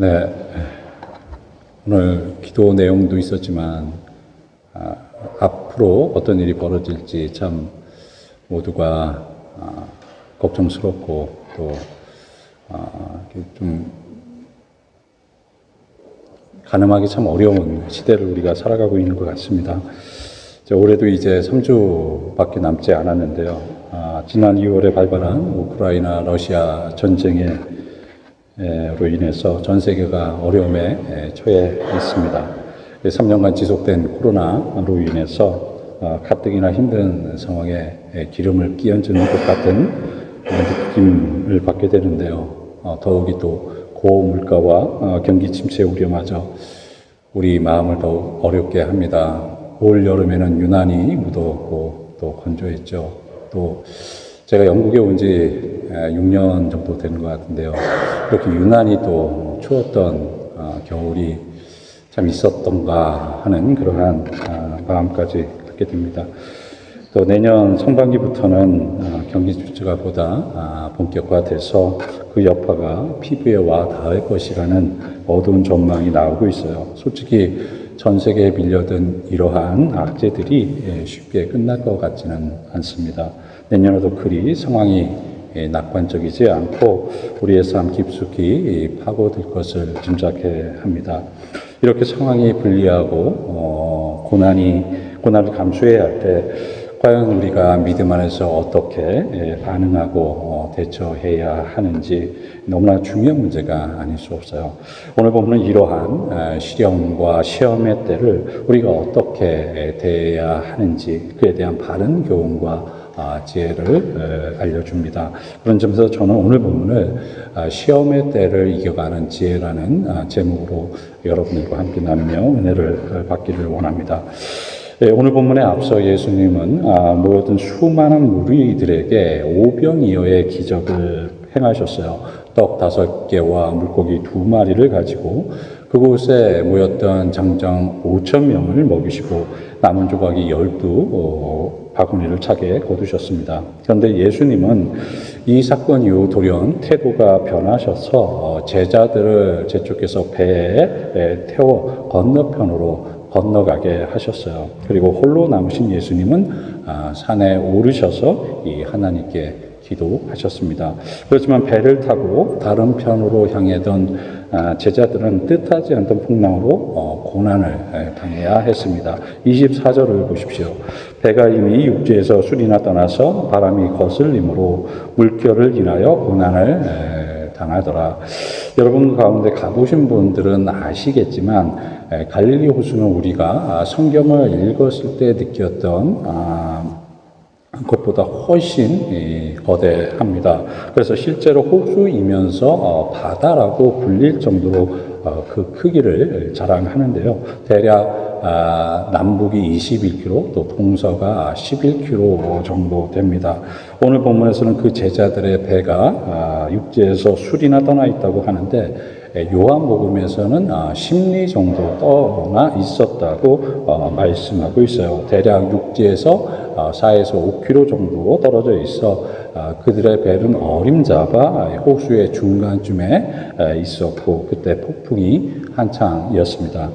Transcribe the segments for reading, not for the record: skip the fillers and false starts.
네, 오늘 기도 내용도 있었지만 앞으로 어떤 일이 벌어질지 참 모두가 걱정스럽고 또 좀 가늠하기 참 어려운 시대를 우리가 살아가고 있는 것 같습니다. 올해도 이제 3주밖에 남지 않았는데요. 지난 2월에 발발한 우크라이나 러시아 전쟁으로 인해서 전 세계가 어려움에 처해 있습니다. 3년간 지속된 코로나로 인해서 가뜩이나 힘든 상황에 기름을 끼얹는 것 같은 느낌을 받게 되는데요. 더욱이 또 고물가와 경기 침체 우려마저 우리 마음을 더욱 어렵게 합니다. 올 여름에는 유난히 무덥고 또 건조했죠. 또 제가 영국에 온 지 6년 정도 되는 것 같은데요. 그렇게 유난히 또 추웠던 겨울이 참 있었던가 하는 그러한 마음까지 갖게 됩니다. 또 내년 상반기부터는 경기 침체가 보다 본격화돼서 그 여파가 피부에 와 닿을 것이라는 어두운 전망이 나오고 있어요. 솔직히 전 세계에 밀려든 이러한 악재들이 쉽게 끝날 것 같지는 않습니다. 내년에도 그리 상황이 낙관적이지 않고 우리의 삶 깊숙이 파고들 것을 짐작해 합니다. 이렇게 상황이 불리하고 고난을 감수해야 할 때 과연 우리가 믿음 안에서 어떻게 반응하고 대처해야 하는지 너무나 중요한 문제가 아닐 수 없어요. 오늘 보면 이러한 시련과 시험의 때를 우리가 어떻게 대해야 하는지 그에 대한 바른 교훈과 지혜를 알려줍니다. 그런 점에서 저는 오늘 본문을 시험의 때를 이겨가는 지혜라는 제목으로 여러분들과 함께 나누며 은혜를 받기를 원합니다. 오늘 본문에 앞서 예수님은 모여든 수많은 무리들에게 오병이어의 기적을 행하셨어요. 떡 5개와 물고기 2마리를 가지고 그곳에 모였던 장정 5,000명을 먹이시고 남은 조각이 12바구니를 차게 거두셨습니다. 그런데 예수님은 이 사건 이후 돌연 태도가 변하셔서 제자들을 제쪽에서 배에 태워 건너편으로 건너가게 하셨어요. 그리고 홀로 남으신 예수님은 산에 오르셔서 이 하나님께 기도하셨습니다. 그렇지만 배를 타고 다른 편으로 향하던 제자들은 뜻하지 않던 풍랑으로 고난을 당해야 했습니다. 24절을 보십시오. 배가 이미 육지에서 술이나 떠나서 바람이 거슬림으로 물결을 인하여 고난을 당하더라. 여러분 가운데 가보신 분들은 아시겠지만 갈릴리 호수는 우리가 성경을 읽었을 때 느꼈던 그것보다 훨씬 거대합니다. 그래서 실제로 호수이면서 바다라고 불릴 정도로 그 크기를 자랑하는데요. 대략 남북이 21km, 또 동서가 11km 정도 됩니다. 오늘 본문에서는 그 제자들의 배가 육지에서 술이나 떠나 있다고 하는데 요한복음에서는 10리 정도 떠나 있었다고 말씀하고 있어요. 대략 육지에서 4에서 5km 정도 떨어져 있어 그들의 배는 어림잡아 호수의 중간쯤에 있었고 그때 폭풍이 한창이었습니다.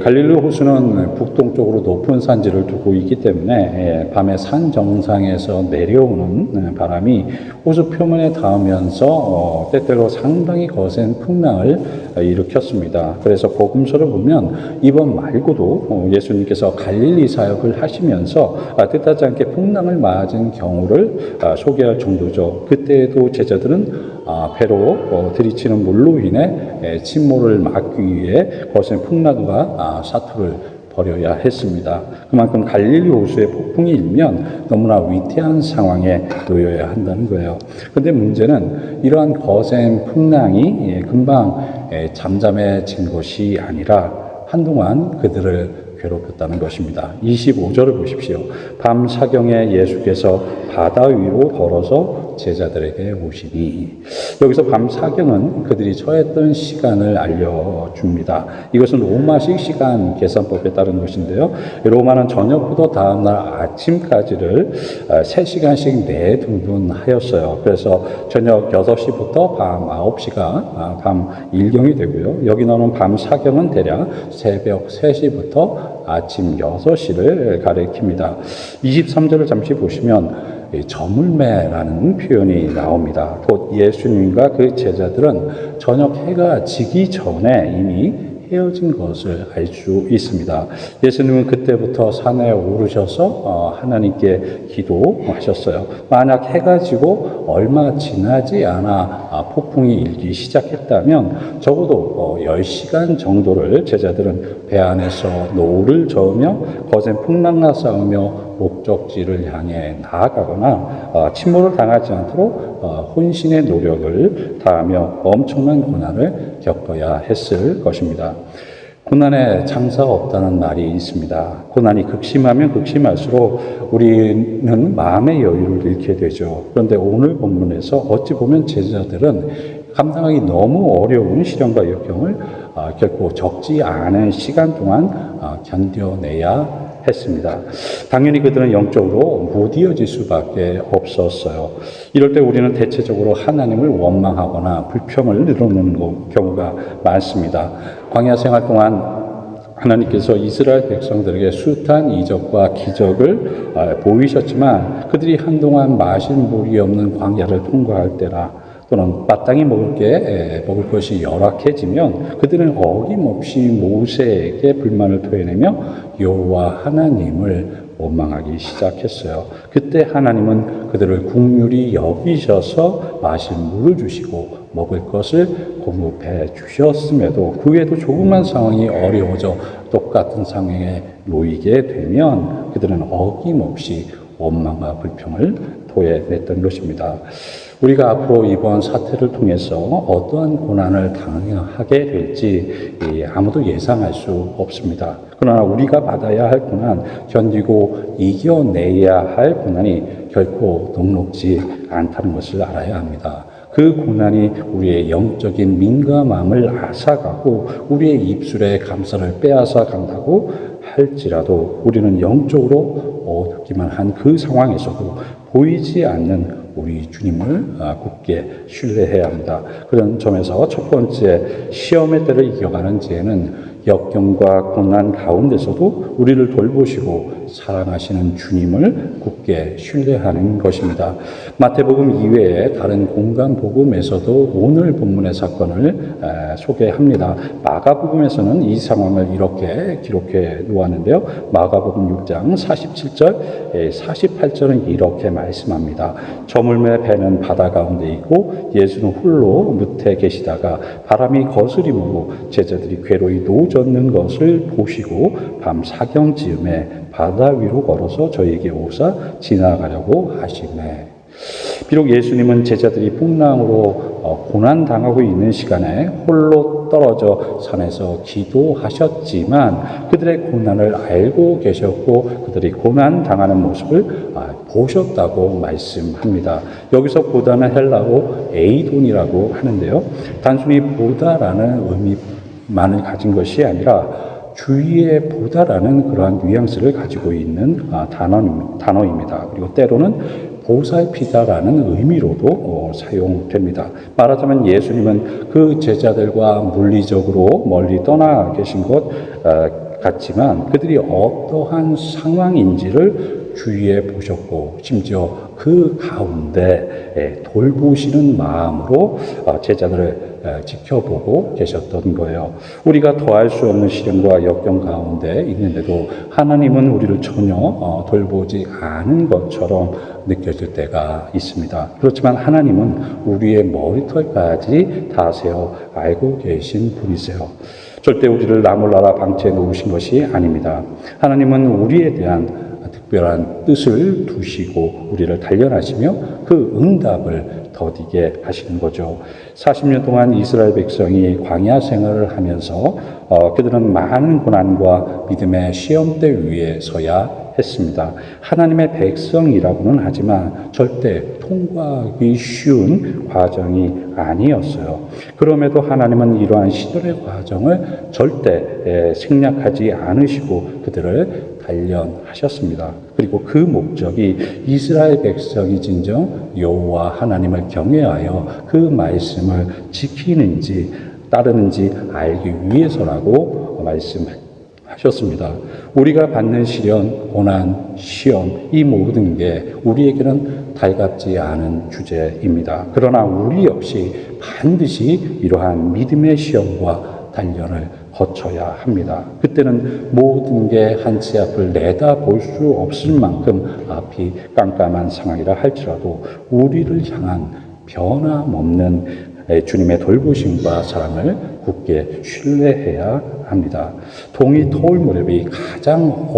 갈릴리 호수는 북동쪽으로 높은 산지를 두고 있기 때문에 밤에 산 정상에서 내려오는 바람이 호수 표면에 닿으면서 때때로 상당히 거센 풍랑을 일으켰습니다. 그래서 복음서를 보면 이번 말고도 예수님께서 갈릴리 사역을 하시면서 뜻하지 않게 풍랑을 맞은 경우를 소개할 정도죠. 그때에도 제자들은 배로 들이치는 물로 인해 침몰을 막기 위해 거센 풍랑과 사투를 벌여야 했습니다. 그만큼 갈릴리 호수의 폭풍이 일면 너무나 위태한 상황에 놓여야 한다는 거예요. 그런데 문제는 이러한 거센 풍랑이 금방 잠잠해진 것이 아니라 한동안 그들을 괴롭혔다는 것입니다. 25절을 보십시오. 밤 사경에 예수께서 바다 위로 걸어서 제자들에게 오시니. 여기서 밤 사경은 그들이 처했던 시간을 알려줍니다. 이것은 로마식 시간 계산법에 따른 것인데요. 로마는 저녁부터 다음날 아침까지를 3시간씩 내등분하였어요. 그래서 저녁 6시부터 밤 9시가 밤 일경이 되고요. 여기 나오는 밤 사경은 대략 새벽 3시부터 아침 6시를 가리킵니다. 23절을 잠시 보시면 저물매라는 표현이 나옵니다. 곧 예수님과 그 제자들은 저녁 해가 지기 전에 이미 헤어진 것을 알 수 있습니다. 예수님은 그때부터 산에 오르셔서 하나님께 기도하셨어요. 만약 해가 지고 얼마 지나지 않아 폭풍이 일기 시작했다면 적어도 10시간 정도를 제자들은 배 안에서 노를 저으며 거센 풍랑과 싸우며 목적지를 향해 나아가거나 침몰을 당하지 않도록 혼신의 노력을 다하며 엄청난 고난을 겪어야 했을 것입니다. 고난에 장사가 없다는 말이 있습니다. 고난이 극심하면 극심할수록 우리는 마음의 여유를 잃게 되죠. 그런데 오늘 본문에서 어찌 보면 제자들은 감당하기 너무 어려운 시련과 역경을 결코 적지 않은 시간 동안 견뎌내야 했습니다. 당연히 그들은 영적으로 무디어질 수밖에 없었어요. 이럴 때 우리는 대체적으로 하나님을 원망하거나 불평을 늘어놓는 경우가 많습니다. 광야 생활 동안 하나님께서 이스라엘 백성들에게 숱한 이적과 기적을 보이셨지만 그들이 한동안 마실 물이 없는 광야를 통과할 때나 또는 마땅히 먹을 것이 열악해지면 그들은 어김없이 모세에게 불만을 토해내며 여호와 하나님을 원망하기 시작했어요. 그때 하나님은 그들을 긍휼히 여기셔서 마실 물을 주시고 먹을 것을 공급해 주셨음에도 그 외에도 조그만 상황이 어려워져 똑같은 상황에 놓이게 되면 그들은 어김없이 원망과 불평을 토해냈던 것입니다. 우리가 앞으로 이번 사태를 통해서 어떠한 고난을 당하게 될지 아무도 예상할 수 없습니다. 그러나 우리가 받아야 할 고난, 견디고 이겨내야 할 고난이 결코 녹록지 않다는 것을 알아야 합니다. 그 고난이 우리의 영적인 민감함을 앗아가고 우리의 입술에 감사를 빼앗아 간다고 할지라도 우리는 영적으로 어둡기만 한 그 상황에서도 보이지 않는 우리 주님을 굳게 신뢰해야 합니다. 그런 점에서 첫 번째 시험의 때를 이겨가는 지혜는 역경과 고난 가운데서도 우리를 돌보시고 사랑하시는 주님을 굳게 신뢰하는 것입니다. 마태복음 이외에 다른 공간 복음에서도 오늘 본문의 사건을 소개합니다. 마가복음에서는 이 상황을 이렇게 기록해 놓았는데요. 마가복음 6장 47절, 48절은 이렇게 말씀합니다. 저물매 배는 바다 가운데 있고 예수는 홀로 무태 계시다가 바람이 거스리 불고 제자들이 괴로이 노젓는 것을 보시고 밤 사경쯤에 바다 위로 걸어서 저에게 오사 지나가려고 하시매. 비록 예수님은 제자들이 풍랑으로 고난당하고 있는 시간에 홀로 떨어져 산에서 기도하셨지만 그들의 고난을 알고 계셨고 그들이 고난당하는 모습을 보셨다고 말씀합니다. 여기서 보다는 헬라어 에이돈이라고 하는데요. 단순히 보다라는 의미만을 가진 것이 아니라 주위에 보다라는 그러한 뉘앙스를 가지고 있는 단어입니다. 그리고 때로는 보살피다라는 의미로도 사용됩니다. 말하자면 예수님은 그 제자들과 물리적으로 멀리 떠나 계신 것 같지만 그들이 어떠한 상황인지를 주위에 보셨고 심지어 그 가운데 돌보시는 마음으로 제자들을 지켜보고 계셨던 거예요. 우리가 더할 수 없는 시련과 역경 가운데 있는데도 하나님은 우리를 전혀 돌보지 않은 것처럼 느껴질 때가 있습니다. 그렇지만 하나님은 우리의 머리털까지 다 세어 알고 계신 분이세요. 절대 우리를 나몰라라 방치해 놓으신 것이 아닙니다. 하나님은 우리에 대한 특별한 뜻을 두시고 우리를 단련하시며 그 응답을 더디게 하시는 거죠. 40년 동안 이스라엘 백성이 광야 생활을 하면서 그들은 많은 고난과 믿음의 시험대 위에 서야 했습니다. 하나님의 백성이라고는 하지만 절대 통과하기 쉬운 과정이 아니었어요. 그럼에도 하나님은 이러한 시절의 과정을 절대 생략하지 않으시고 그들을 단련하셨습니다. 그리고 그 목적이 이스라엘 백성이 진정 여호와 하나님을 경외하여 그 말씀을 지키는지 따르는지 알기 위해서라고 말씀하셨습니다. 우리가 받는 시련, 고난, 시험 이 모든 게 우리에게는 달갑지 않은 주제입니다. 그러나 우리 역시 반드시 이러한 믿음의 시험과 단련을 거쳐야 합니다. 그때는 모든 게 한 치 앞을 내다볼 수 없을 만큼 앞이 깜깜한 상황이라 할지라도 우리를 향한 변함없는 주님의 돌보심과 사랑을 굳게 신뢰해야 합니다. 동이 터올 무렵이 가장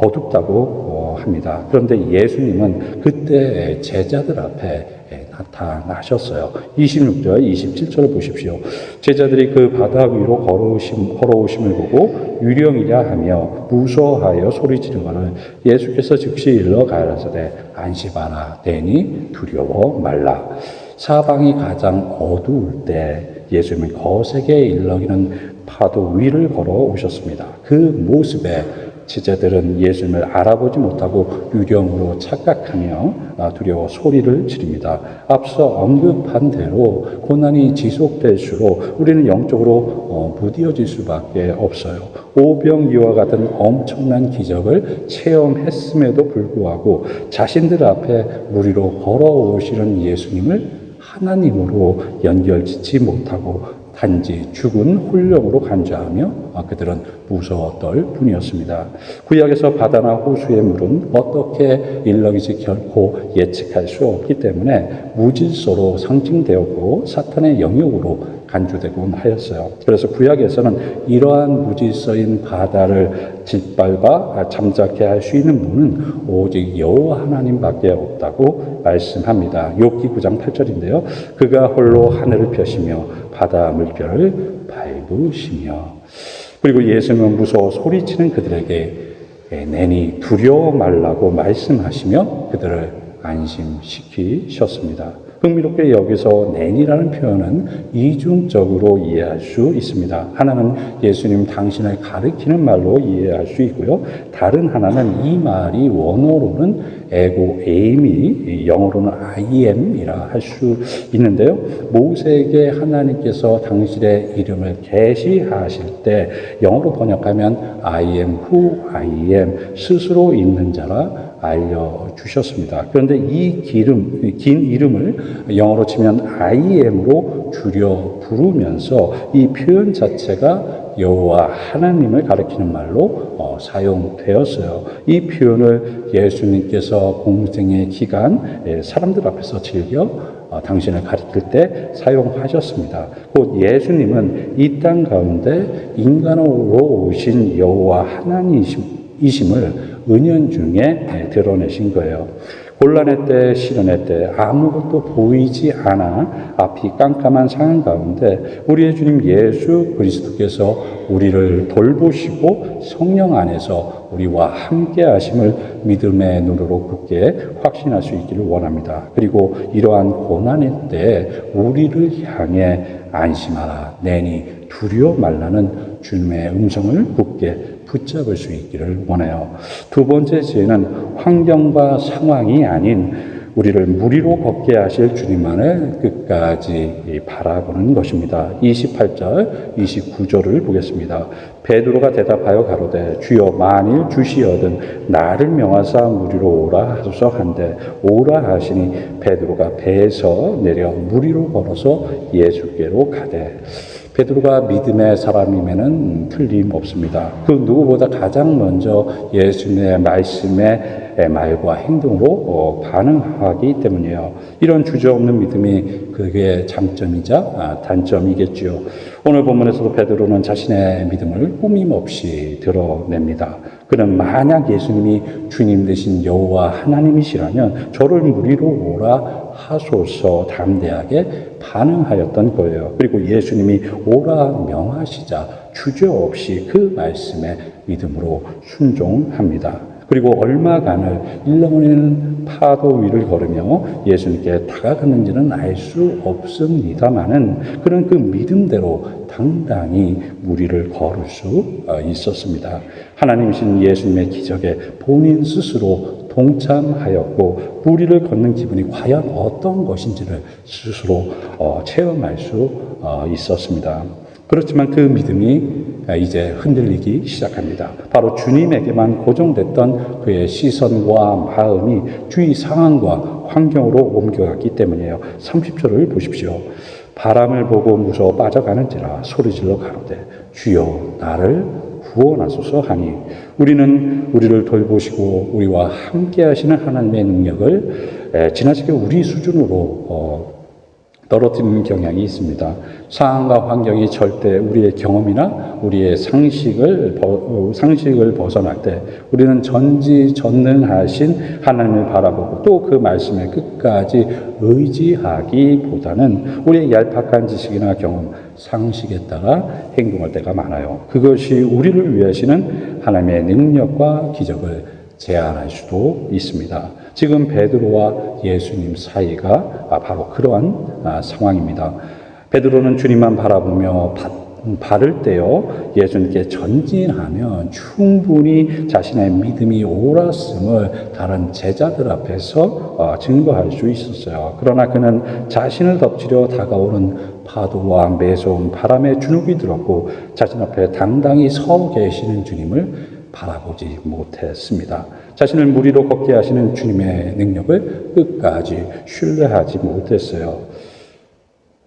어둡다고 합니다. 그런데 예수님은 그때 제자들 앞에 나타나셨어요. 26절, 27절을 보십시오. 제자들이 그 바다 위로 걸어오심을 보고 유령이라 하며 무서워하여 소리 지르거늘 예수께서 즉시 일러 가라사대 안심하라 내니 두려워 말라. 사방이 가장 어두울 때 예수님은 거세게 일렁이는 파도 위를 걸어오셨습니다. 그 모습에 제자들은 예수님을 알아보지 못하고 유령으로 착각하며 두려워 소리를 지릅니다. 앞서 언급한 대로 고난이 지속될수록 우리는 영적으로 무뎌질 수밖에 없어요. 오병이와 같은 엄청난 기적을 체험했음에도 불구하고 자신들 앞에 무리로 걸어오시는 예수님을 하나님으로 연결짓지 못하고 단지 죽은 혼령으로 간주하며 그들은 무서웠을 뿐이었습니다. 구약에서 바다나 호수의 물은 어떻게 일렁이지 결코 예측할 수 없기 때문에 무질서로 상징되었고 사탄의 영역으로 간주되곤 하였어요. 그래서 구약에서는 이러한 무질서인 바다를 짓밟아 잠자게 할 수 있는 분은 오직 여호와 하나님밖에 없다고 말씀합니다. 욥기 9장 8절인데요. 그가 홀로 하늘을 펴시며 바다 물결을 밟으시며 그리고 예수님은 무서워 소리치는 그들에게 내니 두려워 말라고 말씀하시며 그들을 안심시키셨습니다. 흥미롭게 여기서 내니라는 표현은 이중적으로 이해할 수 있습니다. 하나는 예수님 당신을 가리키는 말로 이해할 수 있고요. 다른 하나는 이 말이 원어로는 에고 에임이 영어로는 I am이라 할 수 있는데요. 모세에게 하나님께서 당신의 이름을 계시하실 때 영어로 번역하면 I am who I am 스스로 있는 자라 알려주셨습니다. 그런데 이 긴 이름을 영어로 치면 I am으로 줄여 부르면서 이 표현 자체가 여호와 하나님을 가리키는 말로 사용되었어요. 이 표현을 예수님께서 공생의 기간 사람들 앞에서 즐겨 당신을 가리킬 때 사용하셨습니다. 곧 예수님은 이 땅 가운데 인간으로 오신 여호와 하나님이심을 은연중에 드러내신 거예요. 곤란의 때, 시련의 때 아무것도 보이지 않아 앞이 깜깜한 상황 가운데 우리의 주님 예수 그리스도께서 우리를 돌보시고 성령 안에서 우리와 함께 하심을 믿음의 눈으로 굳게 확신할 수 있기를 원합니다. 그리고 이러한 고난의 때 우리를 향해 안심하라 내니 두려워 말라는 주님의 음성을 굳게 붙잡을 수 있기를 원해요. 두 번째 지혜는 환경과 상황이 아닌 우리를 무리로 걷게 하실 주님만을 끝까지 바라보는 것입니다. 28절, 29절을 보겠습니다. 베드로가 대답하여 가로되 주여 만일 주시어든 나를 명하사 무리로 오라 하소서 한데 오라 하시니 베드로가 배에서 내려 무리로 걸어서 예수께로 가되 베드로가 믿음의 사람임에는 틀림없습니다. 그 누구보다 가장 먼저 예수님의 말씀의 말과 행동으로 반응하기 때문이에요. 이런 주저없는 믿음이 그게 장점이자 단점이겠지요. 오늘 본문에서도 베드로는 자신의 믿음을 꾸밈없이 드러냅니다. 그는 만약 예수님이 주님 되신 여호와 하나님이시라면 저를 무리로 오라 하소서 담대하게 반응하였던 거예요. 그리고 예수님이 오라 명하시자 주저없이 그 말씀에 믿음으로 순종합니다. 그리고 얼마간을 일렁이는 파도 위를 걸으며 예수님께 다가갔는지는 알 수 없습니다마는 그는 그 믿음대로 당당히 무리를 걸을 수 있었습니다. 하나님이신 예수님의 기적에 본인 스스로 동참하였고 무리를 걷는 기분이 과연 어떤 것인지를 스스로 체험할 수 있었습니다. 그렇지만 그 믿음이 이제 흔들리기 시작합니다. 바로 주님에게만 고정됐던 그의 시선과 마음이 주위 상황과 환경으로 옮겨갔기 때문이에요. 30절을 보십시오. 바람을 보고 무서워 빠져가는지라 소리질러 가로되 주여 나를 구원하소서 하니 우리는 우리를 돌보시고 우리와 함께 하시는 하나님의 능력을 지나치게 우리 수준으로 떨어뜨리는 경향이 있습니다. 상황과 환경이 절대 우리의 경험이나 우리의 상식을 벗어날 때 우리는 전지전능하신 하나님을 바라보고 또 그 말씀에 끝까지 의지하기보다는 우리의 얄팍한 지식이나 경험, 상식에 따라 행동할 때가 많아요. 그것이 우리를 위하시는 하나님의 능력과 기적을 제한할 수도 있습니다. 지금 베드로와 예수님 사이가 바로 그러한 상황입니다. 베드로는 주님만 바라보며 발을 떼어 예수님께 전진하면 충분히 자신의 믿음이 옳았음을 다른 제자들 앞에서 증거할 수 있었어요. 그러나 그는 자신을 덮치려 다가오는 파도와 매서운 바람에 주눅이 들었고 자신 앞에 당당히 서 계시는 주님을 바라보지 못했습니다. 자신을 무리로 걷게 하시는 주님의 능력을 끝까지 신뢰하지 못했어요.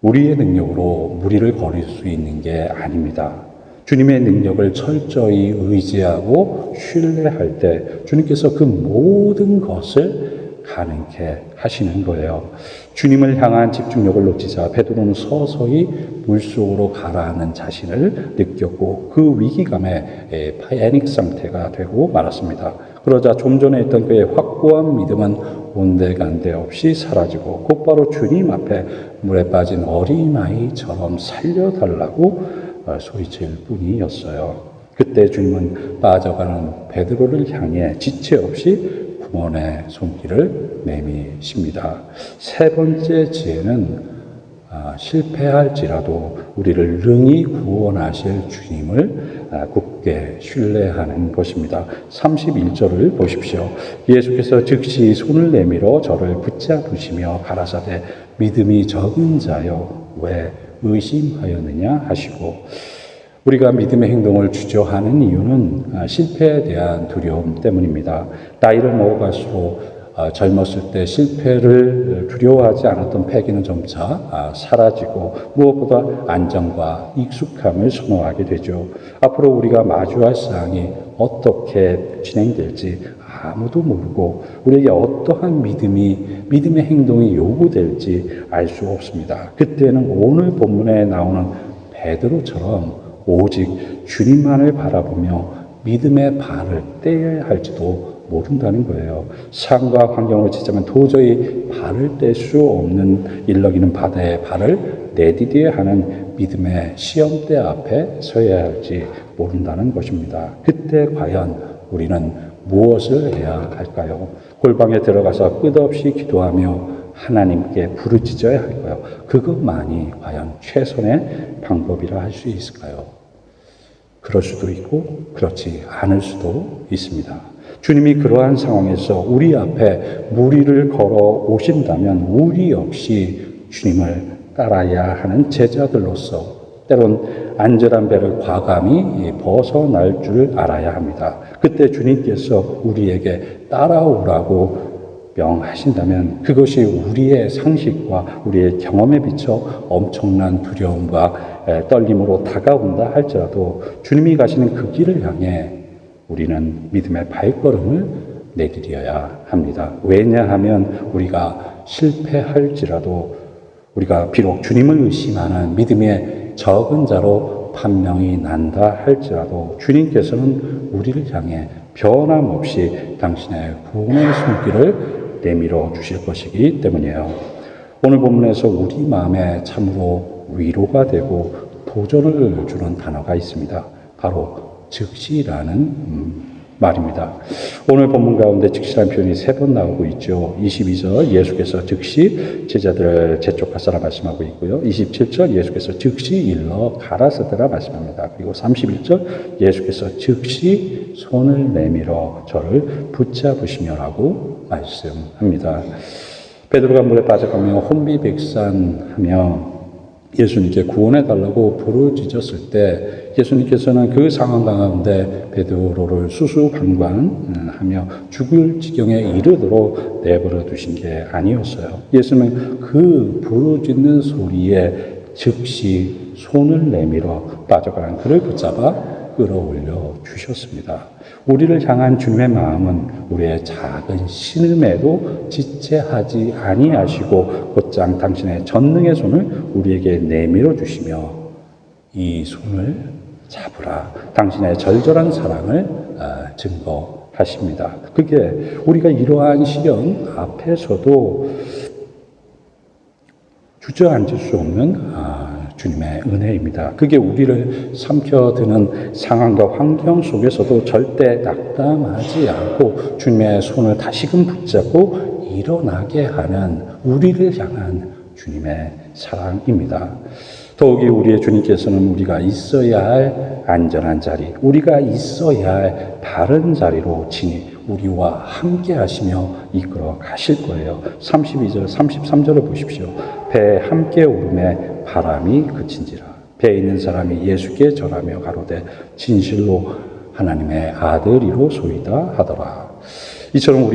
우리의 능력으로 무리를 걸을 수 있는 게 아닙니다. 주님의 능력을 철저히 의지하고 신뢰할 때 주님께서 그 모든 것을 가능케 하시는 거예요. 주님을 향한 집중력을 놓치자 베드로는 서서히 물속으로 가라앉는 자신을 느꼈고 그 위기감에 패닉 상태가 되고 말았습니다. 그러자 좀 전에 있던 그의 확고한 믿음은 온데간데 없이 사라지고 곧바로 주님 앞에 물에 빠진 어린아이처럼 살려달라고 소리칠 뿐이었어요. 그때 주님은 빠져가는 베드로를 향해 지체 없이 구원의 손길을 내미십니다. 세 번째 지혜는 실패할지라도 우리를 능히 구원하실 주님을 굳게 신뢰하는 것입니다. 31절을 보십시오. 예수께서 즉시 손을 내밀어 저를 붙잡으시며 가라사대 믿음이 적은 자여 왜 의심하였느냐 하시고 우리가 믿음의 행동을 주저하는 이유는 실패에 대한 두려움 때문입니다. 나이를 먹어갈수록 젊었을 때 실패를 두려워하지 않았던 패기는 점차 사라지고 무엇보다 안정과 익숙함을 선호하게 되죠. 앞으로 우리가 마주할 사항이 어떻게 진행될지 아무도 모르고 우리에게 어떠한 믿음의 행동이 요구될지 알 수 없습니다. 그때는 오늘 본문에 나오는 베드로처럼 오직 주님만을 바라보며 믿음의 발을 떼야 할지도 모른다는 거예요. 상황과 환경으로 치자면 도저히 발을 뗄 수 없는 일렁이는 바다에 발을 내디뎌야 하는 믿음의 시험대 앞에 서야 할지 모른다는 것입니다. 그때 과연 우리는 무엇을 해야 할까요? 골방에 들어가서 끝없이 기도하며 하나님께 부르짖어야 할까요? 그것만이 과연 최선의 방법이라 할 수 있을까요? 그럴 수도 있고 그렇지 않을 수도 있습니다. 주님이 그러한 상황에서 우리 앞에 무리를 걸어 오신다면 우리 역시 주님을 따라야 하는 제자들로서 때론 안전한 배를 과감히 벗어날 줄 알아야 합니다. 그때 주님께서 우리에게 따라오라고 명하신다면 그것이 우리의 상식과 우리의 경험에 비춰 엄청난 두려움과 떨림으로 다가온다 할지라도 주님이 가시는 그 길을 향해 우리는 믿음의 발걸음을 내디뎌야 합니다. 왜냐하면 우리가 실패할지라도 우리가 비록 주님을 의심하는 믿음의 적은 자로 판명이 난다 할지라도 주님께서는 우리를 향해 변함없이 당신의 구원의 손길을 내밀어 주실 것이기 때문이에요. 오늘 본문에서 우리 마음에 참으로 위로가 되고 도전을 주는 단어가 있습니다. 바로 즉시라는 말입니다. 오늘 본문 가운데 즉시라는 표현이 3번 나오고 있죠. 22절 예수께서 즉시 제자들을 재촉하사라 말씀하고 있고요. 27절 예수께서 즉시 일러 가라사대라 말씀합니다. 그리고 31절 예수께서 즉시 손을 내밀어 저를 붙잡으시며라고 말씀합니다. 베드로가 물에 빠져가며 혼비백산하며 예수님께 구원해달라고 부르짖었을 때 예수님께서는 그 상황 가운데 베드로를 수수방관하며 죽을 지경에 이르도록 내버려 두신 게 아니었어요. 예수님은 그 부르짖는 소리에 즉시 손을 내밀어 빠져가는 그를 붙잡아 끌어올려 주셨습니다. 우리를 향한 주님의 마음은 우리의 작은 신음에도 지체하지 아니하시고 곧장 당신의 전능의 손을 우리에게 내밀어 주시며 이 손을 잡으라. 당신의 절절한 사랑을 증거하십니다. 그게 우리가 이러한 시련 앞에서도 주저앉을 수 없는 주님의 은혜입니다. 그게 우리를 삼켜드는 상황과 환경 속에서도 절대 낙담하지 않고 주님의 손을 다시금 붙잡고 일어나게 하는 우리를 향한 주님의 사랑입니다. 더욱이 우리의 주님께서는 우리가 있어야 할 안전한 자리, 우리가 있어야 할 바른 자리로 친히 우리와 함께 하시며 이끌어 가실 거예요. 32절, 33절을 보십시오. 배에 함께 오름에 바람이 그친지라. 배에 있는 사람이 예수께 절하며 가로되 진실로 하나님의 아들이로소이다 하더라. 이처럼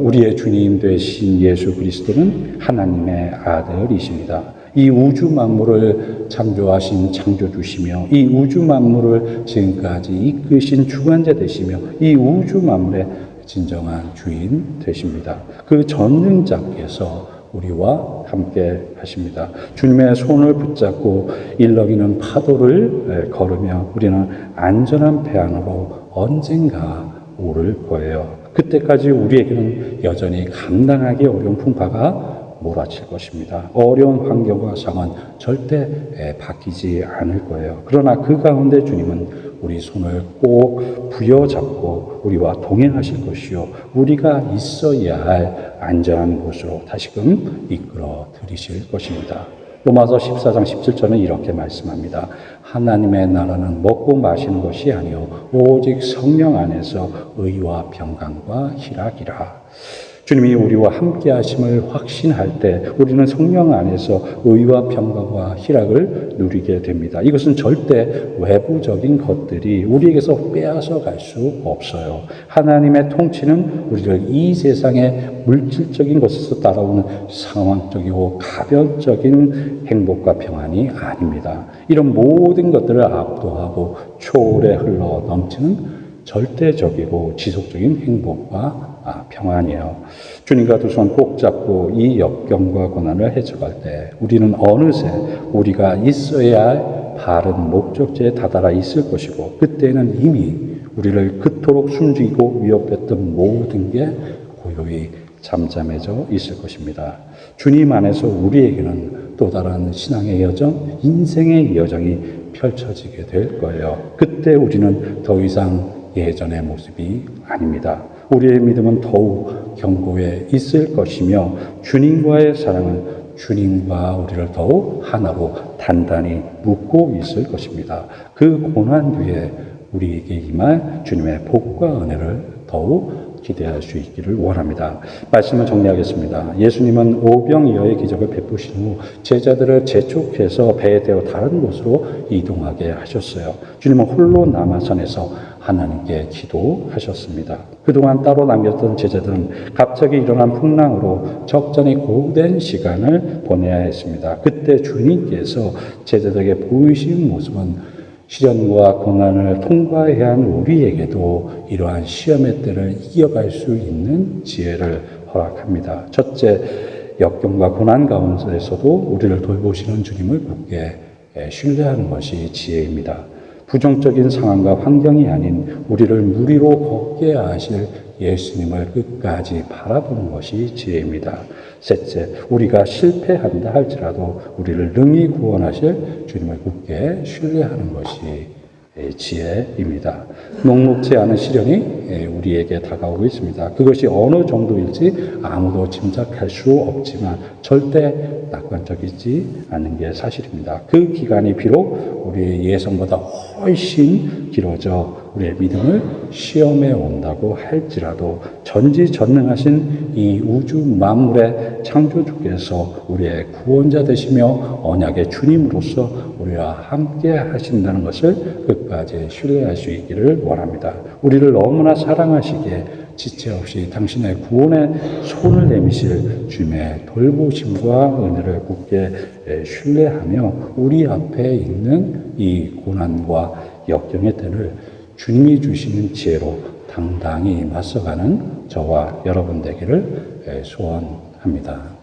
우리의 주님 되신 예수 그리스도는 하나님의 아들이십니다. 이 우주 만물을 창조하신 창조주시며 이 우주 만물을 지금까지 이끄신 주관자 되시며 이 우주 만물의 진정한 주인 되십니다. 그 전능자께서 우리와 함께 하십니다. 주님의 손을 붙잡고 일렁이는 파도를 걸으며 우리는 안전한 배 안으로 언젠가 오를 거예요. 그때까지 우리에게는 여전히 감당하기 어려운 풍파가 몰아칠 것입니다. 어려운 환경과 상황은 절대 바뀌지 않을 거예요. 그러나 그 가운데 주님은 우리 손을 꼭 부여잡고 우리와 동행하실 것이요 우리가 있어야 할 안전한 곳으로 다시금 이끌어 들이실 것입니다. 로마서 14장 17절은 이렇게 말씀합니다. 하나님의 나라는 먹고 마시는 것이 아니요 오직 성령 안에서 의와 평강과 희락이라. 주님이 우리와 함께 하심을 확신할 때 우리는 성령 안에서 의와 평강과 희락을 누리게 됩니다. 이것은 절대 외부적인 것들이 우리에게서 빼앗아 갈 수 없어요. 하나님의 통치는 우리를 이 세상의 물질적인 것에서 따라오는 상황적이고 가변적인 행복과 평안이 아닙니다. 이런 모든 것들을 압도하고 초월해 흘러 넘치는 절대적이고 지속적인 행복과 평안이에요. 주님과 두 손 꼭 잡고 이 역경과 고난을 헤쳐갈 때 우리는 어느새 우리가 있어야 할 바른 목적지에 다다라 있을 것이고 그때는 이미 우리를 그토록 숨기고 위협했던 모든 게 고요히 잠잠해져 있을 것입니다. 주님 안에서 우리에게는 또 다른 신앙의 여정, 인생의 여정이 펼쳐지게 될 거예요. 그때 우리는 더 이상 예전의 모습이 아닙니다. 우리의 믿음은 더욱 견고해 있을 것이며 주님과의 사랑은 주님과 우리를 더욱 하나로 단단히 묶고 있을 것입니다. 그 고난 뒤에 우리에게 임할 주님의 복과 은혜를 더욱 기대할 수 있기를 원합니다. 말씀을 정리하겠습니다. 예수님은 오병이어의 기적을 베푸신 후 제자들을 재촉해서 배에 태워 다른 곳으로 이동하게 하셨어요. 주님은 홀로 남아선에서 하나님께 기도하셨습니다. 그동안 따로 남겼던 제자들은 갑자기 일어난 풍랑으로 적잖이 고된 시간을 보내야 했습니다. 그때 주님께서 제자들에게 보이신 모습은 시련과 고난을 통과해야 한 우리에게도 이러한 시험의 때를 이겨갈 수 있는 지혜를 허락합니다. 첫째, 역경과 고난 가운데서도 우리를 돌보시는 주님을 굳게 신뢰하는 것이 지혜입니다. 부정적인 상황과 환경이 아닌 우리를 무리로 걷게 하실 예수님을 끝까지 바라보는 것이 지혜입니다. 셋째, 우리가 실패한다 할지라도 우리를 능히 구원하실 주님을 굳게 신뢰하는 것이 지혜입니다. 녹록지 않은 시련이 우리에게 다가오고 있습니다. 그것이 어느 정도일지 아무도 짐작할 수 없지만 절대 낙관적이지 않는 게 사실입니다. 그 기간이 비록 우리의 예상보다 훨씬 길어져 우리의 믿음을 시험해 온다고 할지라도 전지전능하신 이 우주 만물의 창조주께서 우리의 구원자 되시며 언약의 주님으로서 우리와 함께 하신다는 것을 끝까지 신뢰할 수 있기를 원합니다. 우리를 너무나 사랑하시기에 지체 없이 당신의 구원에 손을 내미실 주님의 돌보심과 은혜를 굳게 신뢰하며 우리 앞에 있는 이 고난과 역경의 때를 주님이 주시는 지혜로 당당히 맞서가는 저와 여러분 되기를 소원합니다.